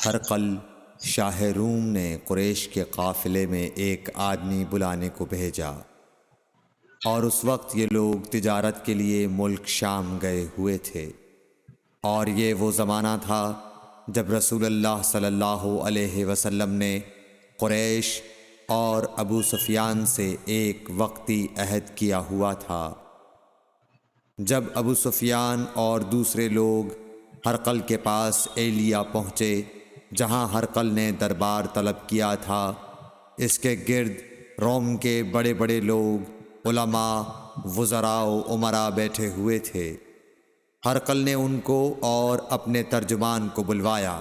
ہرقل شاہ روم نے قریش کے قافلے میں ایک آدمی بلانے کو بھیجا، اور اس وقت یہ لوگ تجارت کے لیے ملک شام گئے ہوئے تھے، اور یہ وہ زمانہ تھا جب رسول اللہ صلی اللہ علیہ وسلم نے قریش اور ابو سفیان سے ایک وقتی عہد کیا ہوا تھا۔ جب ابو سفیان اور دوسرے لوگ ہرقل کے پاس ایلیا پہنچے جہاں ہرقل نے دربار طلب کیا تھا، اس کے گرد روم کے بڑے بڑے لوگ، علماء، وزراء و امراء بیٹھے ہوئے تھے۔ ہرقل نے ان کو اور اپنے ترجمان کو بلوایا،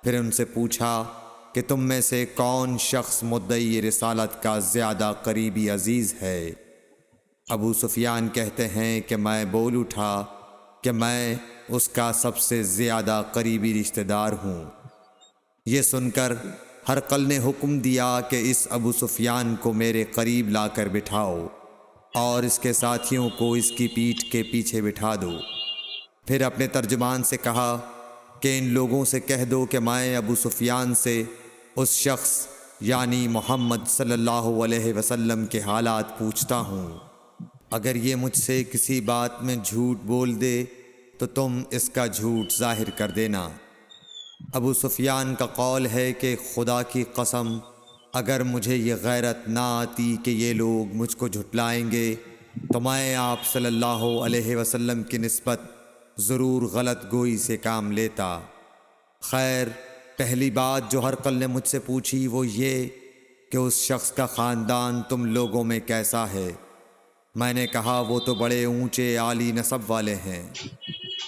پھر ان سے پوچھا کہ تم میں سے کون شخص مدعی رسالت کا زیادہ قریبی عزیز ہے؟ ابو سفیان کہتے ہیں کہ میں بول اٹھا کہ میں اس کا سب سے زیادہ قریبی رشتہ دار ہوں۔ یہ سن کر ہرقل نے حکم دیا کہ اس ابو سفیان کو میرے قریب لا کر بٹھاؤ اور اس کے ساتھیوں کو اس کی پیٹھ کے پیچھے بٹھا دو۔ پھر اپنے ترجمان سے کہا کہ ان لوگوں سے کہہ دو کہ میں ابو سفیان سے اس شخص یعنی محمد صلی اللہ علیہ وسلم کے حالات پوچھتا ہوں۔ اگر یہ مجھ سے کسی بات میں جھوٹ بول دے تو تم اس کا جھوٹ ظاہر کر دینا۔ ابو سفیان کا قول ہے کہ خدا کی قسم اگر مجھے یہ غیرت نہ آتی کہ یہ لوگ مجھ کو جھٹلائیں گے تو میں آپ صلی اللہ علیہ وسلم کی نسبت ضرور غلط گوئی سے کام لیتا۔ خیر، پہلی بات جو ہرقل نے مجھ سے پوچھی وہ یہ کہ اس شخص کا خاندان تم لوگوں میں کیسا ہے؟ میں نے کہا وہ تو بڑے اونچے عالی نسب والے ہیں۔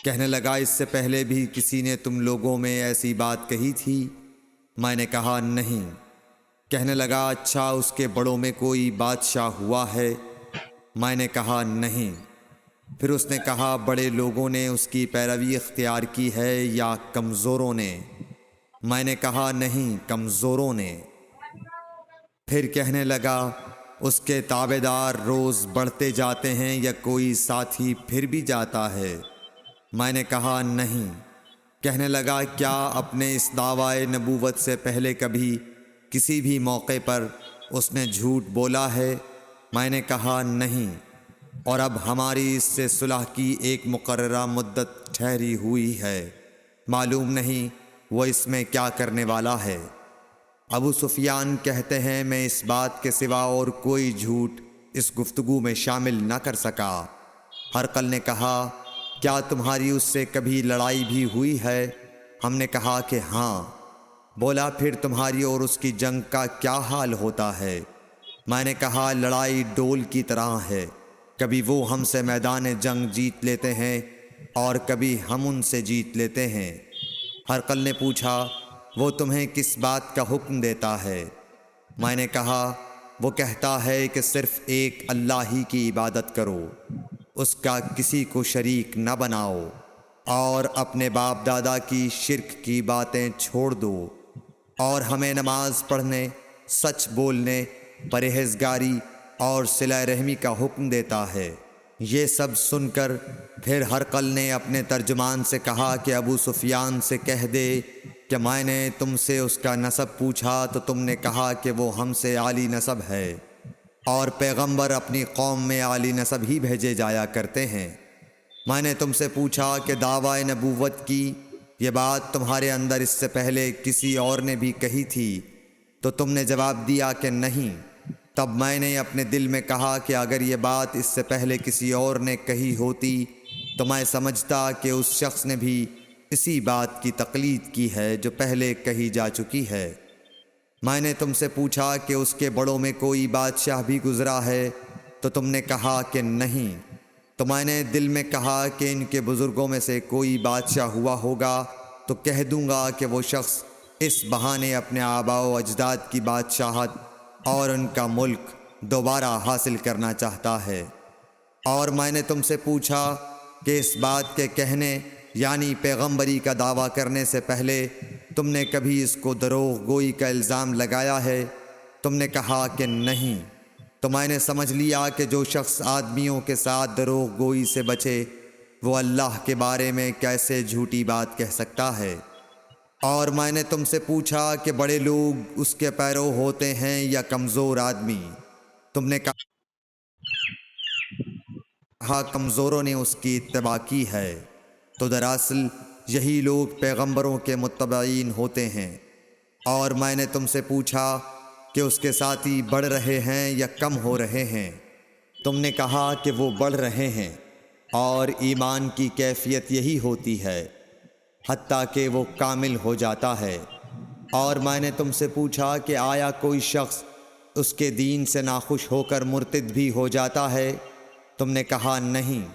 کہنے لگا اس سے پہلے بھی کسی نے تم لوگوں میں ایسی بات کہی تھی؟ میں نے کہا نہیں۔ کہنے لگا اچھا اس کے بڑوں میں کوئی بادشاہ ہوا ہے؟ میں نے کہا نہیں۔ پھر اس نے کہا بڑے لوگوں نے اس کی پیروی اختیار کی ہے یا کمزوروں نے؟ میں نے کہا نہیں، کمزوروں نے۔ پھر کہنے لگا اس کے تابعدار روز بڑھتے جاتے ہیں یا کوئی ساتھی پھر بھی جاتا ہے؟ میں نے کہا نہیں۔ کہنے لگا کیا اپنے اس دعوی نبوت سے پہلے کبھی کسی بھی موقع پر اس نے جھوٹ بولا ہے؟ میں نے کہا نہیں، اور اب ہماری اس سے صلح کی ایک مقررہ مدت ٹھہری ہوئی ہے، معلوم نہیں وہ اس میں کیا کرنے والا ہے۔ ابو سفیان کہتے ہیں میں اس بات کے سوا اور کوئی جھوٹ اس گفتگو میں شامل نہ کر سکا۔ ہرقل نے کہا کیا تمہاری اس سے کبھی لڑائی بھی ہوئی ہے؟ ہم نے کہا کہ ہاں۔ بولا پھر تمہاری اور اس کی جنگ کا کیا حال ہوتا ہے؟ میں نے کہا لڑائی ڈول کی طرح ہے، کبھی وہ ہم سے میدان جنگ جیت لیتے ہیں اور کبھی ہم ان سے جیت لیتے ہیں۔ ہرقل نے پوچھا وہ تمہیں کس بات کا حکم دیتا ہے؟ میں نے کہا وہ کہتا ہے کہ صرف ایک اللہ ہی کی عبادت کرو، اس کا کسی کو شریک نہ بناؤ، اور اپنے باپ دادا کی شرک کی باتیں چھوڑ دو، اور ہمیں نماز پڑھنے، سچ بولنے، پرہیزگاری اور صلہ رحمی کا حکم دیتا ہے۔ یہ سب سن کر پھر ہرقل نے اپنے ترجمان سے کہا کہ ابو سفیان سے کہہ دے کہ میں نے تم سے اس کا نسب پوچھا تو تم نے کہا کہ وہ ہم سے عالی نسب ہے، اور پیغمبر اپنی قوم میں عالی نسب ہی بھیجے جایا کرتے ہیں۔ میں نے تم سے پوچھا کہ دعوی نبوت کی یہ بات تمہارے اندر اس سے پہلے کسی اور نے بھی کہی تھی؟ تو تم نے جواب دیا کہ نہیں۔ تب میں نے اپنے دل میں کہا کہ اگر یہ بات اس سے پہلے کسی اور نے کہی ہوتی تو میں سمجھتا کہ اس شخص نے بھی اسی بات کی تقلید کی ہے جو پہلے کہی جا چکی ہے۔ میں نے تم سے پوچھا کہ اس کے بڑوں میں کوئی بادشاہ بھی گزرا ہے؟ تو تم نے کہا کہ نہیں۔ تو میں نے دل میں کہا کہ ان کے بزرگوں میں سے کوئی بادشاہ ہوا ہوگا تو کہہ دوں گا کہ وہ شخص اس بہانے اپنے آباء و اجداد کی بادشاہت اور ان کا ملک دوبارہ حاصل کرنا چاہتا ہے۔ اور میں نے تم سے پوچھا کہ اس بات کے کہنے یعنی پیغمبری کا دعویٰ کرنے سے پہلے تم نے کبھی اس کو دروغ گوئی کا الزام لگایا ہے؟ تم نے کہا کہ نہیں۔ تو میں نے سمجھ لیا کہ جو شخص آدمیوں کے ساتھ دروغ گوئی سے بچے وہ اللہ کے بارے میں کیسے جھوٹی بات کہہ سکتا ہے۔ اور میں نے تم سے پوچھا کہ بڑے لوگ اس کے پیرو ہوتے ہیں یا کمزور آدمی؟ تم نے کہا کمزوروں نے اس کی اتباع کی ہے، تو دراصل یہی لوگ پیغمبروں کے متبعین ہوتے ہیں۔ اور میں نے تم سے پوچھا کہ اس کے ساتھی بڑھ رہے ہیں یا کم ہو رہے ہیں؟ تم نے کہا کہ وہ بڑھ رہے ہیں، اور ایمان کی کیفیت یہی ہوتی ہے حتیٰ کہ وہ کامل ہو جاتا ہے۔ اور میں نے تم سے پوچھا کہ آیا کوئی شخص اس کے دین سے ناخوش ہو کر مرتد بھی ہو جاتا ہے؟ تم نے کہا نہیں۔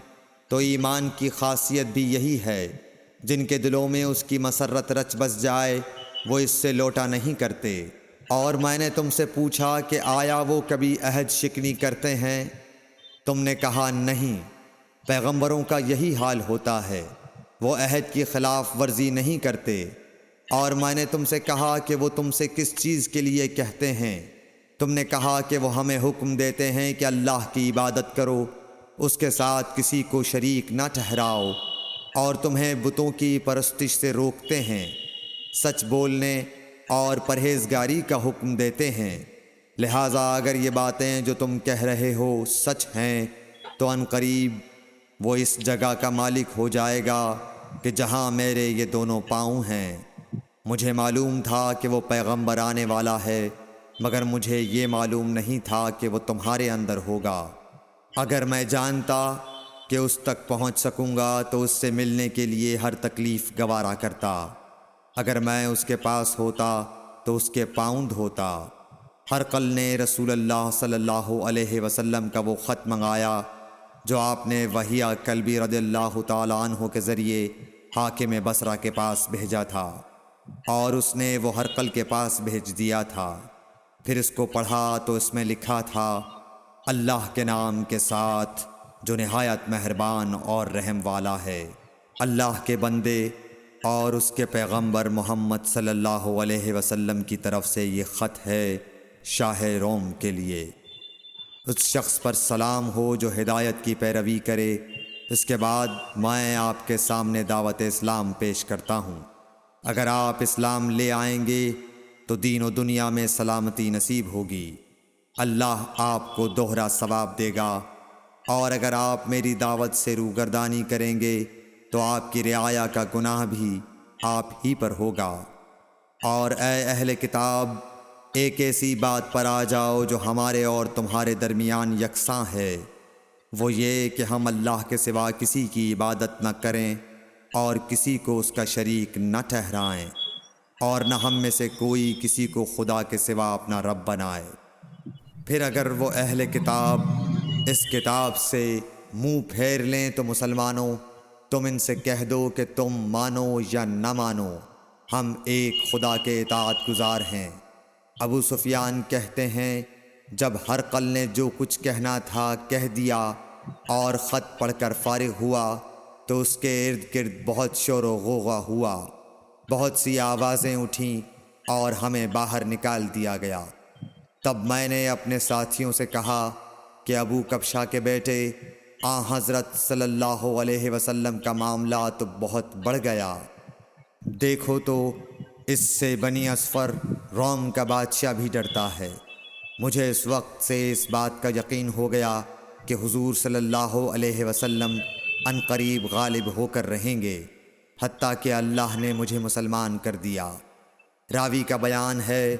تو ایمان کی خاصیت بھی یہی ہے، جن کے دلوں میں اس کی مسرت رچ بس جائے وہ اس سے لوٹا نہیں کرتے۔ اور میں نے تم سے پوچھا کہ آیا وہ کبھی عہد شکنی کرتے ہیں؟ تم نے کہا نہیں۔ پیغمبروں کا یہی حال ہوتا ہے، وہ عہد کی خلاف ورزی نہیں کرتے۔ اور میں نے تم سے کہا کہ وہ تم سے کس چیز کے لیے کہتے ہیں؟ تم نے کہا کہ وہ ہمیں حکم دیتے ہیں کہ اللہ کی عبادت کرو، اس کے ساتھ کسی کو شریک نہ ٹھہراؤ، اور تمہیں بتوں کی پرستش سے روکتے ہیں، سچ بولنے اور پرہیزگاری کا حکم دیتے ہیں۔ لہٰذا اگر یہ باتیں جو تم کہہ رہے ہو سچ ہیں تو ان قریب وہ اس جگہ کا مالک ہو جائے گا کہ جہاں میرے یہ دونوں پاؤں ہیں۔ مجھے معلوم تھا کہ وہ پیغمبر آنے والا ہے، مگر مجھے یہ معلوم نہیں تھا کہ وہ تمہارے اندر ہوگا۔ اگر میں جانتا کہ اس تک پہنچ سکوں گا تو اس سے ملنے کے لیے ہر تکلیف گوارا کرتا۔ اگر میں اس کے پاس ہوتا تو اس کے پاؤں دھوتا۔ ہرقل نے رسول اللہ صلی اللہ علیہ وسلم کا وہ خط منگایا جو آپ نے وحیہ کلبی رضی اللہ تعالیٰ عنہ کے ذریعے حاکم بصرہ کے پاس بھیجا تھا، اور اس نے وہ ہرقل کے پاس بھیج دیا تھا۔ پھر اس کو پڑھا تو اس میں لکھا تھا، اللہ کے نام کے ساتھ جو نہایت مہربان اور رحم والا ہے۔ اللہ کے بندے اور اس کے پیغمبر محمد صلی اللہ علیہ وسلم کی طرف سے یہ خط ہے شاہ روم کے لیے۔ اس شخص پر سلام ہو جو ہدایت کی پیروی کرے۔ اس کے بعد میں آپ کے سامنے دعوت اسلام پیش کرتا ہوں۔ اگر آپ اسلام لے آئیں گے تو دین و دنیا میں سلامتی نصیب ہوگی، اللہ آپ کو دوہرا ثواب دے گا۔ اور اگر آپ میری دعوت سے روگردانی کریں گے تو آپ کی رعایا کا گناہ بھی آپ ہی پر ہوگا۔ اور اے اہل کتاب، ایک ایسی بات پر آ جاؤ جو ہمارے اور تمہارے درمیان یکساں ہے، وہ یہ کہ ہم اللہ کے سوا کسی کی عبادت نہ کریں اور کسی کو اس کا شریک نہ ٹھہرائیں، اور نہ ہم میں سے کوئی کسی کو خدا کے سوا اپنا رب بنائے۔ پھر اگر وہ اہل کتاب اس کتاب سے منہ پھیر لیں تو مسلمانوں، تم ان سے کہہ دو کہ تم مانو یا نہ مانو، ہم ایک خدا کے اطاعت گزار ہیں۔ ابو سفیان کہتے ہیں، جب ہرقل نے جو کچھ کہنا تھا کہہ دیا اور خط پڑھ کر فارغ ہوا تو اس کے ارد گرد بہت شور و غوغا ہوا، بہت سی آوازیں اٹھیں اور ہمیں باہر نکال دیا گیا۔ تب میں نے اپنے ساتھیوں سے کہا کہ ابو کبشہ کے بیٹے حضرت صلی اللہ علیہ وسلم کا معاملہ تو بہت بڑھ گیا۔ دیکھو تو اس سے بنی اصفر روم کا بادشاہ بھی ڈرتا ہے۔ مجھے اس وقت سے اس بات کا یقین ہو گیا کہ حضور صلی اللہ علیہ وسلم ان قریب غالب ہو کر رہیں گے، حتیٰ کہ اللہ نے مجھے مسلمان کر دیا۔ راوی کا بیان ہے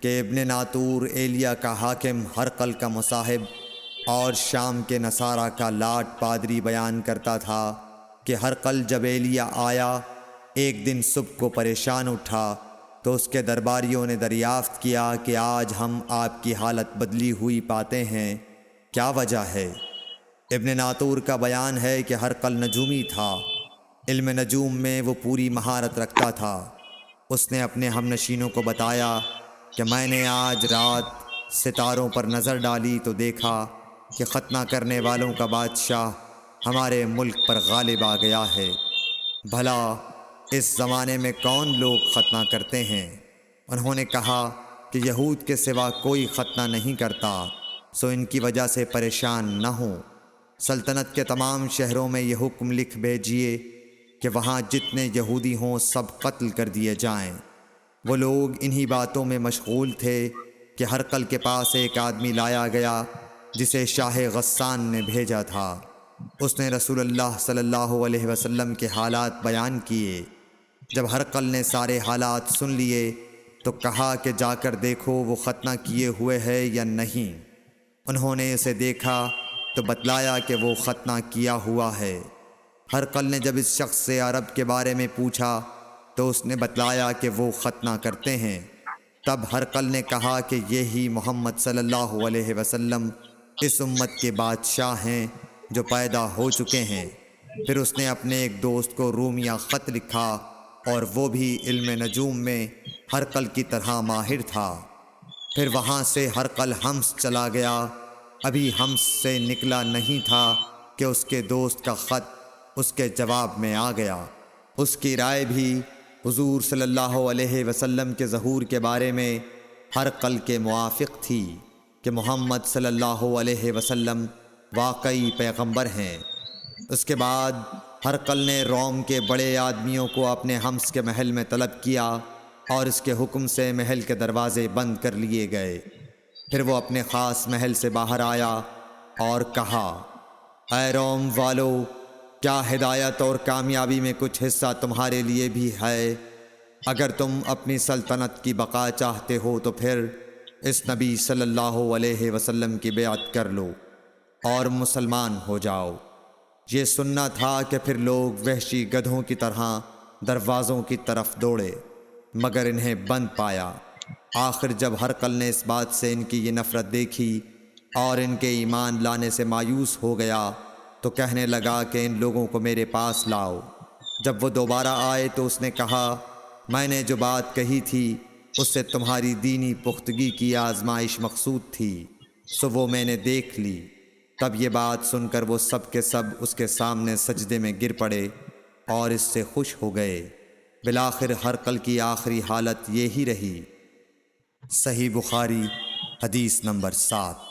کہ ابن ناطور ایلیا کا حاکم ہرقل کا مصاحب اور شام کے نصارہ کا لاٹ پادری بیان کرتا تھا کہ ہرقل جب ایلیا آیا ایک دن صبح کو پریشان اٹھا تو اس کے درباریوں نے دریافت کیا کہ آج ہم آپ کی حالت بدلی ہوئی پاتے ہیں، کیا وجہ ہے؟ ابن ناطور کا بیان ہے کہ ہرقل نجومی تھا، علم نجوم میں وہ پوری مہارت رکھتا تھا۔ اس نے اپنے ہم نشینوں کو بتایا کہ میں نے آج رات ستاروں پر نظر ڈالی تو دیکھا کہ ختنہ کرنے والوں کا بادشاہ ہمارے ملک پر غالب آ گیا ہے۔ بھلا اس زمانے میں کون لوگ ختنہ کرتے ہیں؟ انہوں نے کہا کہ یہود کے سوا کوئی ختنہ نہیں کرتا، سو ان کی وجہ سے پریشان نہ ہوں۔ سلطنت کے تمام شہروں میں یہ حکم لکھ بھیجیے کہ وہاں جتنے یہودی ہوں سب قتل کر دیے جائیں۔ وہ لوگ انہی باتوں میں مشغول تھے کہ ہرقل کے پاس ایک آدمی لایا گیا جسے شاہ غسان نے بھیجا تھا۔ اس نے رسول اللہ صلی اللہ علیہ وسلم کے حالات بیان کیے۔ جب ہرقل نے سارے حالات سن لیے تو کہا کہ جا کر دیکھو وہ ختنہ کیے ہوئے ہے یا نہیں۔ انہوں نے اسے دیکھا تو بتلایا کہ وہ ختنہ کیا ہوا ہے۔ ہرقل نے جب اس شخص سے عرب کے بارے میں پوچھا تو اس نے بتلایا کہ وہ ختنہ کرتے ہیں۔ تب ہرقل نے کہا کہ یہی محمد صلی اللہ علیہ وسلم اس امت کے بادشاہ ہیں جو پیدا ہو چکے ہیں۔ پھر اس نے اپنے ایک دوست کو رومیہ خط لکھا اور وہ بھی علم نجوم میں ہرقل کی طرح ماہر تھا۔ پھر وہاں سے ہرقل حمص چلا گیا۔ ابھی حمص سے نکلا نہیں تھا کہ اس کے دوست کا خط اس کے جواب میں آ گیا۔ اس کی رائے بھی حضور صلی اللہ علیہ وسلم کے ظہور کے بارے میں ہرقل کے موافق تھی کہ محمد صلی اللہ علیہ وسلم واقعی پیغمبر ہیں۔ اس کے بعد ہرقل نے روم کے بڑے آدمیوں کو اپنے حمص کے محل میں طلب کیا اور اس کے حکم سے محل کے دروازے بند کر لیے گئے۔ پھر وہ اپنے خاص محل سے باہر آیا اور کہا، اے روم والو، کیا ہدایت اور کامیابی میں کچھ حصہ تمہارے لیے بھی ہے؟ اگر تم اپنی سلطنت کی بقا چاہتے ہو تو پھر اس نبی صلی اللہ علیہ وسلم کی بیعت کر لو اور مسلمان ہو جاؤ۔ یہ سننا تھا کہ پھر لوگ وحشی گدھوں کی طرح دروازوں کی طرف دوڑے مگر انہیں بند پایا۔ آخر جب ہرقل نے اس بات سے ان کی یہ نفرت دیکھی اور ان کے ایمان لانے سے مایوس ہو گیا تو کہنے لگا کہ ان لوگوں کو میرے پاس لاؤ۔ جب وہ دوبارہ آئے تو اس نے کہا، میں نے جو بات کہی تھی اس سے تمہاری دینی پختگی کی آزمائش مقصود تھی، سو وہ میں نے دیکھ لی۔ تب یہ بات سن کر وہ سب کے سب اس کے سامنے سجدے میں گر پڑے اور اس سے خوش ہو گئے۔ بالآخر ہرقل کی آخری حالت یہی رہی۔ صحیح بخاری حدیث نمبر 7۔